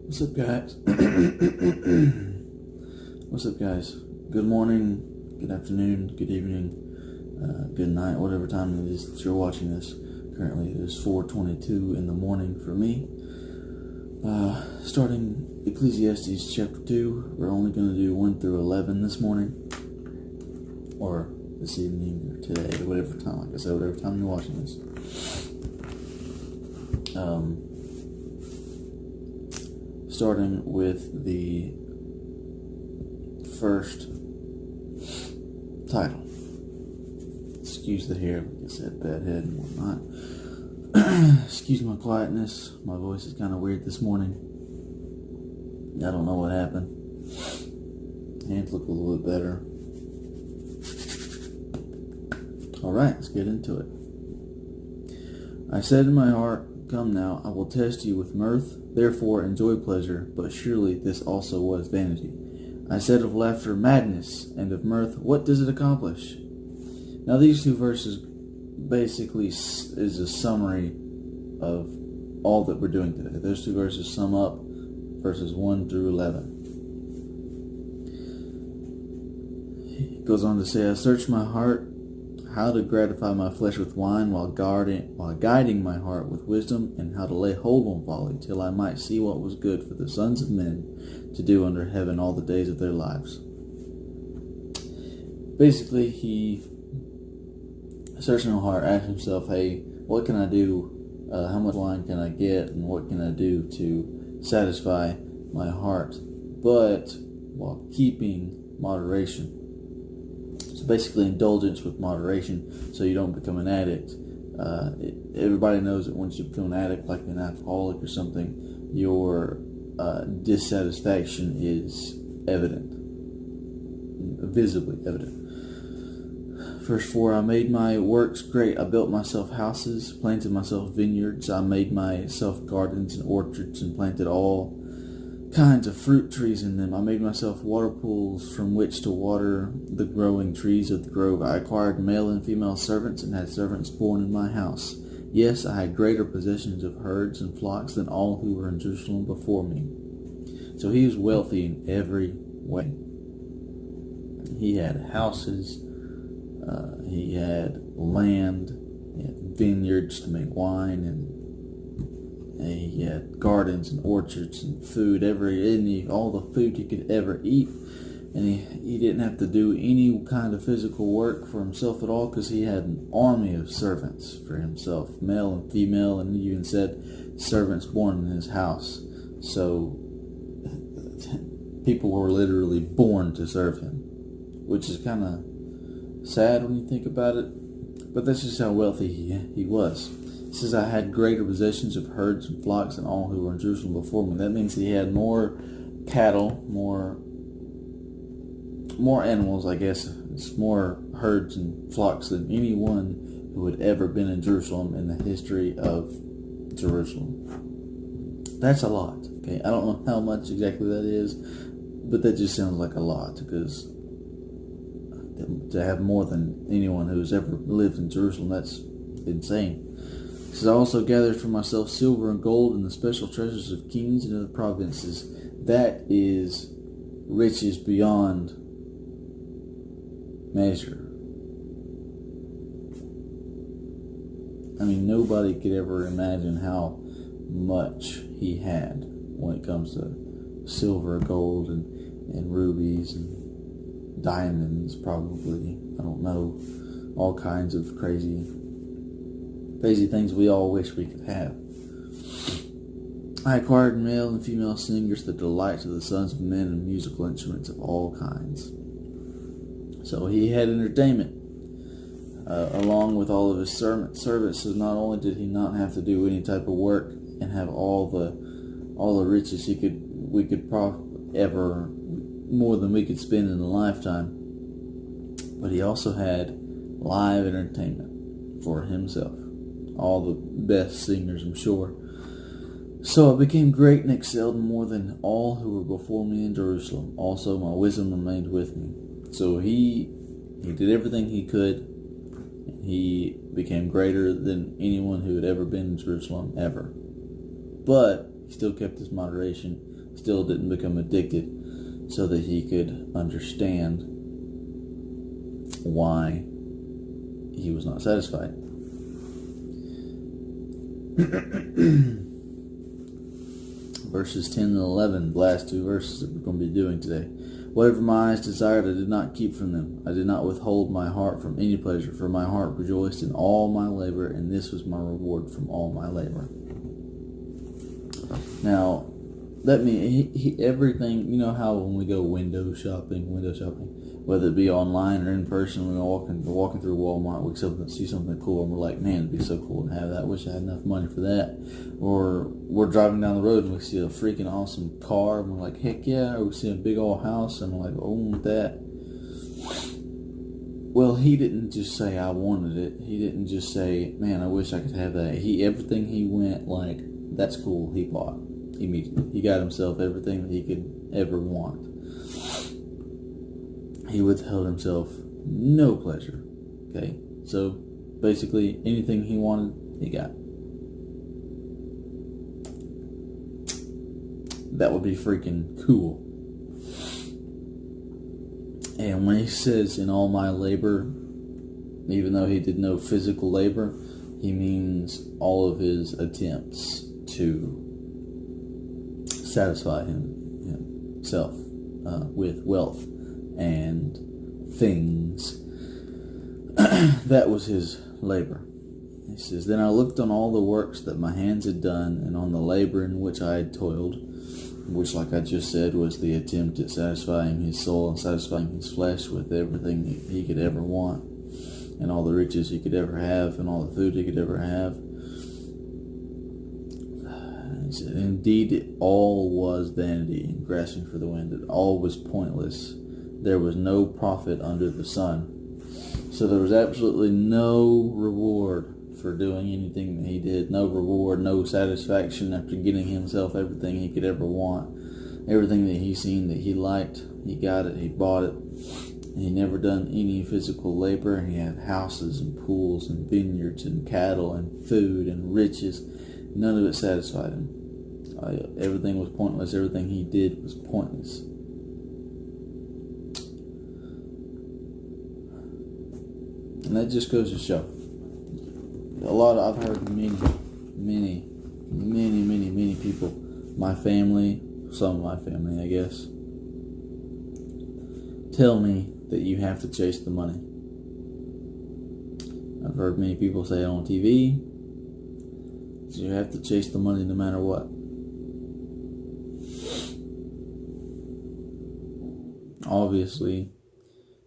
What's up, guys? What's up, guys? Good morning, good afternoon, good evening, good night, whatever time it is that you're watching this. Currently, it is 4:22 in the morning for me. Starting Ecclesiastes chapter 2. We're only going to do 1 through 11 this morning, or this evening, or today, or whatever time. Like I said, whatever time you're watching this. Starting with the first title. Excuse the hair, like I said, bad head and whatnot. Excuse my quietness. My voice is kind of weird this morning. I don't know what happened. Hands look a little bit better. Alright, let's get into it. I said in my heart, "Come now, I will test you with mirth. Therefore enjoy pleasure, but surely this also was vanity. I said of laughter, madness, and of mirth, what does it accomplish?" Now these two verses basically is a summary of all that we're doing today. Those two verses sum up verses 1 through 11. It goes on to say, "I searched my heart, how to gratify my flesh with wine, while guiding my heart with wisdom, and how to lay hold on folly, till I might see what was good for the sons of men to do under heaven all the days of their lives." Basically, he searched in his heart, asked himself, hey, what can I do? How much wine can I get? And what can I do to satisfy my heart, but while keeping moderation? So basically indulgence with moderation, so you don't become an addict. Everybody knows that once you become an addict, like an alcoholic or something, your dissatisfaction is evident, visibly evident. Verse 4, "I made my works great. I built myself houses, planted myself vineyards. I made myself gardens and orchards, and planted all kinds of fruit trees in them. I made myself water pools from which to water the growing trees of the grove. I acquired male and female servants, and had servants born in my house. Yes, I had greater possessions of herds and flocks than all who were in Jerusalem before me." So he was wealthy in every way. He had houses, he had land, he had vineyards to make wine, and he had gardens and orchards and food, all the food he could ever eat. And he didn't have to do any kind of physical work for himself at all, because he had an army of servants for himself, male and female, and he even said servants born in his house. So people were literally born to serve him, which is kind of sad when you think about it, but that's just how wealthy he was. It says, "I had greater possessions of herds and flocks than all who were in Jerusalem before me." That means he had more cattle, more animals, I guess. It's more herds and flocks than anyone who had ever been in Jerusalem in the history of Jerusalem. That's a lot. Okay, I don't know how much exactly that is, but that just sounds like a lot, because to have more than anyone who's ever lived in Jerusalem, that's insane. It says, "I also gathered for myself silver and gold and the special treasures of kings and of the provinces." That is riches beyond measure. I mean, nobody could ever imagine how much he had when it comes to silver, gold, and rubies, and diamonds, probably. I don't know. All kinds of crazy things we all wish we could have. "I acquired male and female singers, the delights of the sons of men, and musical instruments of all kinds." So he had entertainment along with all of his servants. So not only did he not have to do any type of work and have all the riches we could ever, more than we could spend in a lifetime, but he also had live entertainment for himself. All the best singers, I'm sure. "So I became great and excelled more than all who were before me in Jerusalem. Also my wisdom remained with me." So he did everything he could. He became greater than anyone who had ever been in Jerusalem, ever. But he still kept his moderation, still didn't become addicted, so that he could understand why he was not satisfied. Verses 10 and 11, the last two verses that we're going to be doing today. Whatever my eyes desired, I did not keep from them. I did not withhold my heart from any pleasure, for my heart rejoiced in all my labor, and this was my reward from all my labor. Now, that means everything, you know how when we go window shopping, whether it be online or in person, when we're walking through Walmart, we see something cool, and we're like, man, it'd be so cool to have that. I wish I had enough money for that. Or we're driving down the road and we see a freaking awesome car, and we're like, heck yeah. Or we see a big old house, and we're like, oh, I want that. Well, he didn't just say I wanted it. He didn't just say, man, I wish I could have that. Everything he went like, that's cool, he bought immediately. He got himself everything that he could ever want. He withheld himself no pleasure. Okay, so basically anything he wanted, he got. That would be freaking cool. And when he says in all my labor, even though he did no physical labor, he means all of his attempts to satisfy himself with wealth and things. That was his labor. He says, then I looked on all the works that my hands had done, and on the labor in which I had toiled, which, like I just said, was the attempt at satisfying his soul and satisfying his flesh with everything that he could ever want, and all the riches he could ever have, and all the food he could ever have. He said, indeed, it all was vanity and grasping for the wind. It all was pointless. There was no profit under the sun. So there was absolutely no reward for doing anything that he did. No reward, no satisfaction after getting himself everything he could ever want. Everything that he seen that he liked, he got it, he bought it. He never done any physical labor. He had houses and pools and vineyards and cattle and food and riches. None of it satisfied him. Everything was pointless. Everything he did was pointless. And that just goes to show. I've heard many people, my family, some of my family, I guess, tell me that you have to chase the money. I've heard many people say it on TV, that you have to chase the money no matter what. Obviously,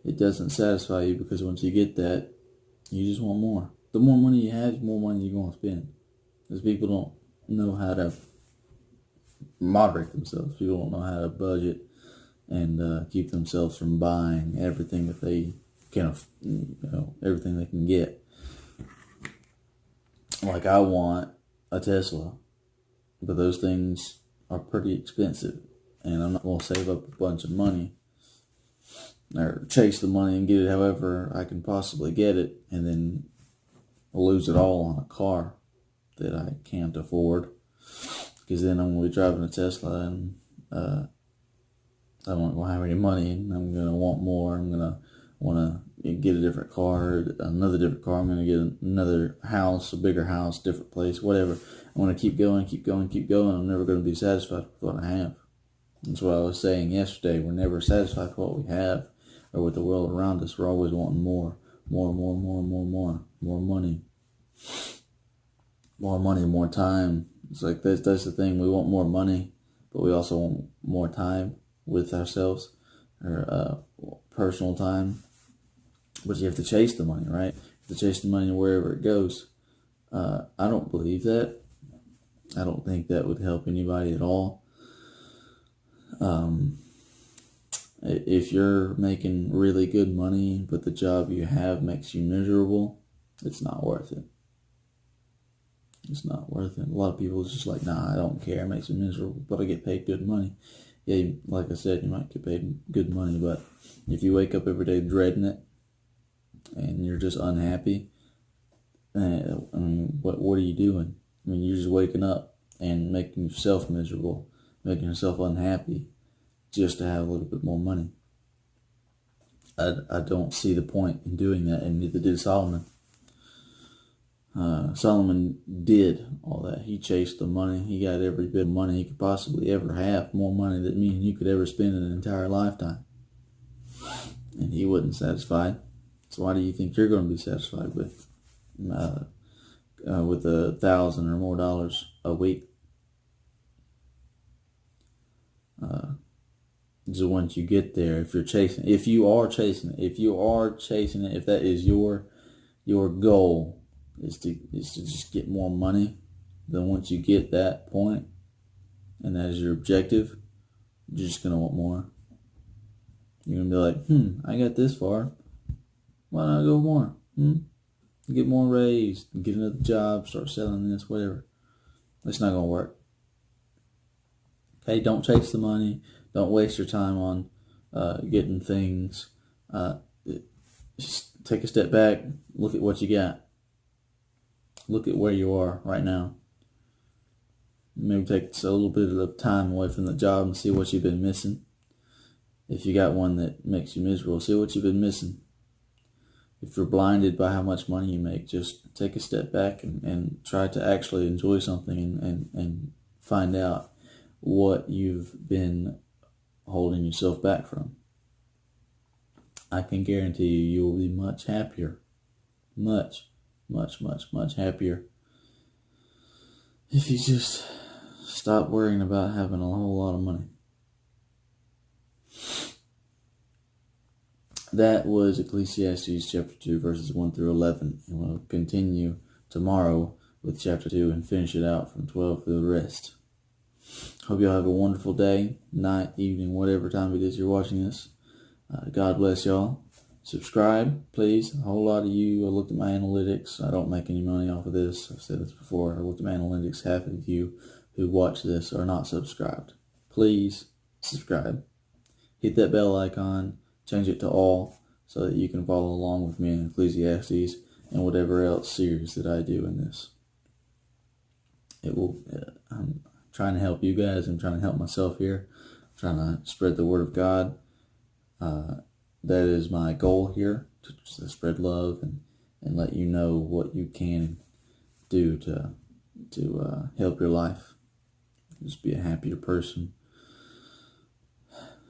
it doesn't satisfy you, because once you get that, you just want more. The more money you have, the more money you're going to spend. Because people don't know how to moderate themselves. People don't know how to budget and keep themselves from buying everything that they can, everything they can get. Like, I want a Tesla, but those things are pretty expensive, and I'm not going to save up a bunch of money or chase the money and get it however I can possibly get it, and then lose it all on a car that I can't afford, because then I'm going to be driving a Tesla and I don't have any money, and I'm going to want more. I'm going to want to get a different car, another different car. I'm going to get another house, a bigger house, different place, whatever. I want to keep going. I'm never going to be satisfied with what I have. That's what I was saying yesterday. We're never satisfied with what we have or with the world around us. We're always wanting more money. More money, more time. It's like that's the thing. We want more money, but we also want more time with ourselves, or personal time. But you have to chase the money, right? You have to chase the money wherever it goes. I don't believe that. I don't think that would help anybody at all. If you're making really good money, but the job you have makes you miserable, it's not worth it. It's not worth it. A lot of people is just like, nah, I don't care. It makes me miserable, but I get paid good money. Yeah, like I said, you might get paid good money, but if you wake up every day dreading it and you're just unhappy, I mean, what are you doing? I mean, you're just waking up and making yourself miserable making yourself unhappy just to have a little bit more money. I don't see the point in doing that, and neither did Solomon. Solomon did all that. He chased the money. He got every bit of money he could possibly ever have, more money than me and you could ever spend in an entire lifetime. And he wasn't satisfied. So why do you think you're going to be satisfied with $1,000 or more a week? So once you get there, if you are chasing it, if that is your goal, is to just get more money, then once you get that point, and that is your objective, you're just gonna want more. You're gonna be like, I got this far, why not go more? Get more raised, get another job, start selling this, whatever. It's not gonna work. Okay, don't chase the money. Don't waste your time on getting things. Just take a step back, look at what you got. Look at where you are right now. Maybe take a little bit of time away from the job and see what you've been missing. If you got one that makes you miserable, see what you've been missing. If you're blinded by how much money you make, just take a step back and try to actually enjoy something and find out what you've been holding yourself back from. I can guarantee you will be much happier. Much happier if you just stop worrying about having a whole lot of money. That was Ecclesiastes chapter 2 verses 1 through 11, and we'll continue tomorrow with chapter 2 and finish it out from 12 through the rest. Hope y'all have a wonderful day, night, evening, whatever time it is you're watching this. God bless y'all. Subscribe, please. A whole lot of you, I looked at my analytics. I don't make any money off of this. I've said this before. I looked at my analytics. Half of you who watch this are not subscribed. Please subscribe. Hit that bell icon. Change it to all so that you can follow along with me in Ecclesiastes and whatever else series that I do in this. It will. I'm trying to help you guys. I'm trying to help myself here. I'm trying to spread the word of God. That is my goal here, to spread love and let you know what you can do to help your life. Just be a happier person.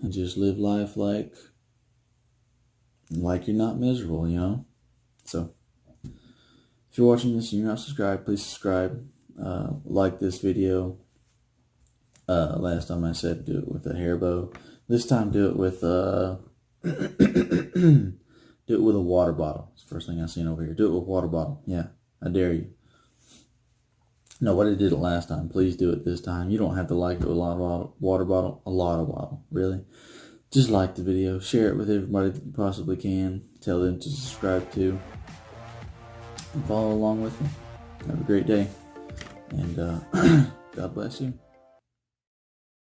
And just live life like you're not miserable, you know? So, if you're watching this and you're not subscribed, please subscribe. Like this video. Last time I said do it with a hair bow. This time do it with do it with a water bottle. It's the first thing I've seen over here. Do it with a water bottle. Yeah, I dare you. Nobody did it last time. Please do it this time. You don't have to like it with a lot of water bottle. A lot of bottle, really. Just like the video. Share it with everybody that you possibly can. Tell them to subscribe to. And follow along with me. Have a great day. And God bless you.